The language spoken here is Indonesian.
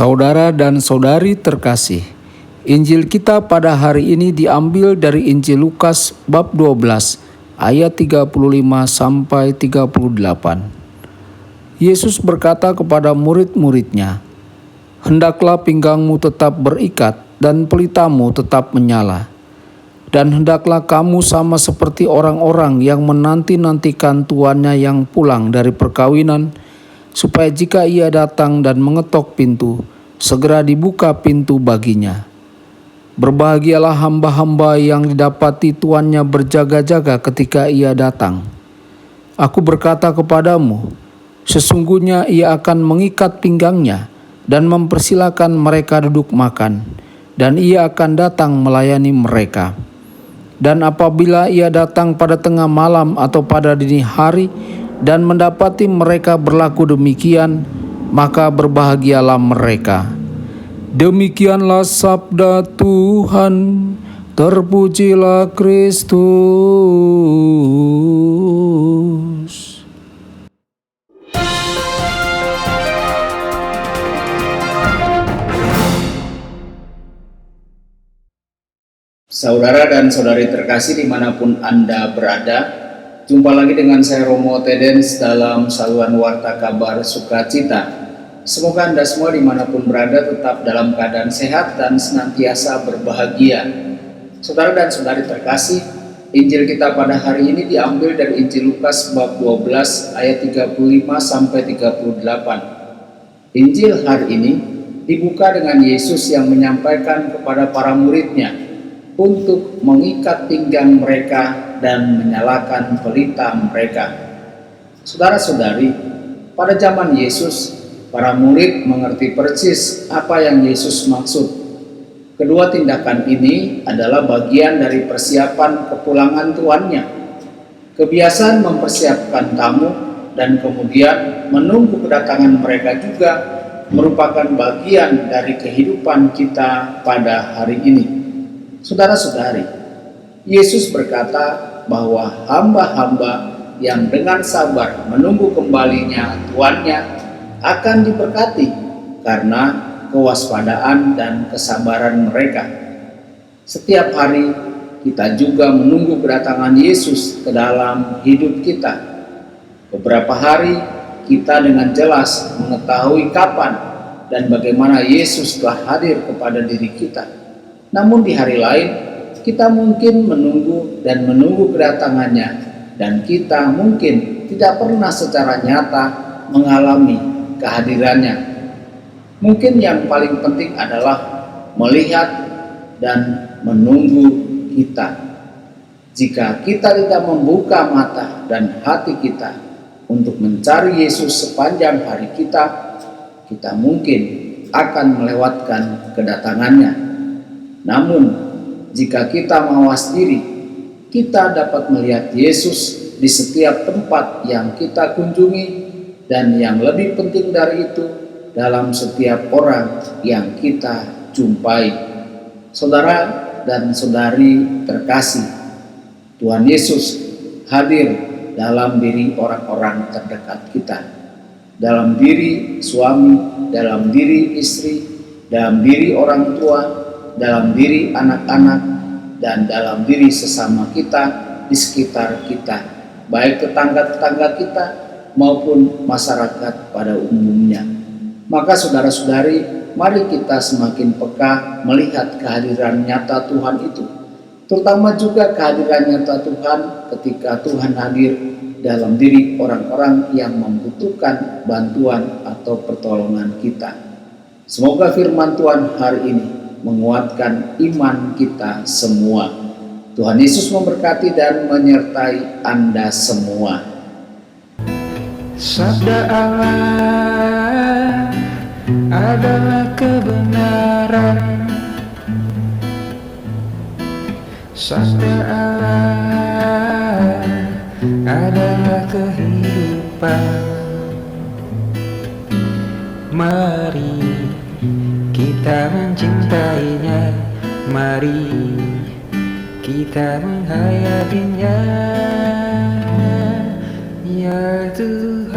Saudara dan saudari terkasih, Injil kita pada hari ini diambil dari Injil Lukas bab 12 ayat 35 sampai 38. Yesus berkata kepada murid-muridnya, "Hendaklah pinggangmu tetap berikat dan pelitamu tetap menyala. Dan hendaklah kamu sama seperti orang-orang yang menanti-nantikan tuannya yang pulang dari perkawinan, supaya jika ia datang dan mengetok pintu, segera dibuka pintu baginya. Berbahagialah hamba-hamba yang didapati tuannya berjaga-jaga ketika ia datang. Aku berkata kepadamu, sesungguhnya ia akan mengikat pinggangnya dan mempersilakan mereka duduk makan, dan ia akan datang melayani mereka. Dan apabila ia datang pada tengah malam atau pada dini hari dan mendapati mereka berlaku demikian, maka berbahagialah mereka." Demikianlah sabda Tuhan. Terpujilah Kristus. Saudara dan saudari terkasih dimanapun Anda berada, jumpa lagi dengan saya Romo Tedens dalam saluran Warta Kabar Sukacita. Semoga Anda semua dimanapun berada tetap dalam keadaan sehat dan senantiasa berbahagia. Saudara dan saudari terkasih, Injil kita pada hari ini diambil dari Injil Lukas bab 12 ayat 35 sampai 38. Injil hari ini dibuka dengan Yesus yang menyampaikan kepada para muridnya untuk mengikat pinggang mereka dan menyalakan pelita mereka. Saudara-saudari, pada zaman Yesus, para murid mengerti persis apa yang Yesus maksud. Kedua tindakan ini adalah bagian dari persiapan kepulangan tuannya. Kebiasaan mempersiapkan tamu dan kemudian menunggu kedatangan mereka juga merupakan bagian dari kehidupan kita pada hari ini. Saudara-saudari, Yesus berkata bahwa hamba-hamba yang dengan sabar menunggu kembalinya tuannya akan diberkati karena kewaspadaan dan kesabaran mereka. Setiap hari kita juga menunggu kedatangan Yesus ke dalam hidup kita. Beberapa hari kita dengan jelas mengetahui kapan dan bagaimana Yesus telah hadir kepada diri kita. Namun di hari lain, kita mungkin menunggu kedatangannya, dan kita mungkin tidak pernah secara nyata mengalami kehadirannya. Mungkin yang paling penting adalah melihat dan menunggu kita. Jika kita tidak membuka mata dan hati kita untuk mencari Yesus sepanjang hari kita mungkin akan melewatkan kedatangannya. Namun, jika kita mawas diri, kita dapat melihat Yesus di setiap tempat yang kita kunjungi, dan yang lebih penting dari itu, dalam setiap orang yang kita jumpai. Saudara dan saudari terkasih, Tuhan Yesus hadir dalam diri orang-orang terdekat kita, dalam diri suami, dalam diri istri, dalam diri orang tua, dalam diri anak-anak, dan dalam diri sesama kita di sekitar kita, baik tetangga-tetangga kita maupun masyarakat pada umumnya. Maka saudara-saudari, mari kita semakin peka melihat kehadiran nyata Tuhan itu, terutama juga kehadiran nyata Tuhan ketika Tuhan hadir dalam diri orang-orang yang membutuhkan bantuan atau pertolongan kita. Semoga firman Tuhan hari ini menguatkan iman kita semua. Tuhan Yesus memberkati dan menyertai Anda semua. Sabda Allah adalah kebenaran. Sabda Allah adalah kehidupan. Mari kita mencintainya, mari kita menghayatinya, ya Tuhan.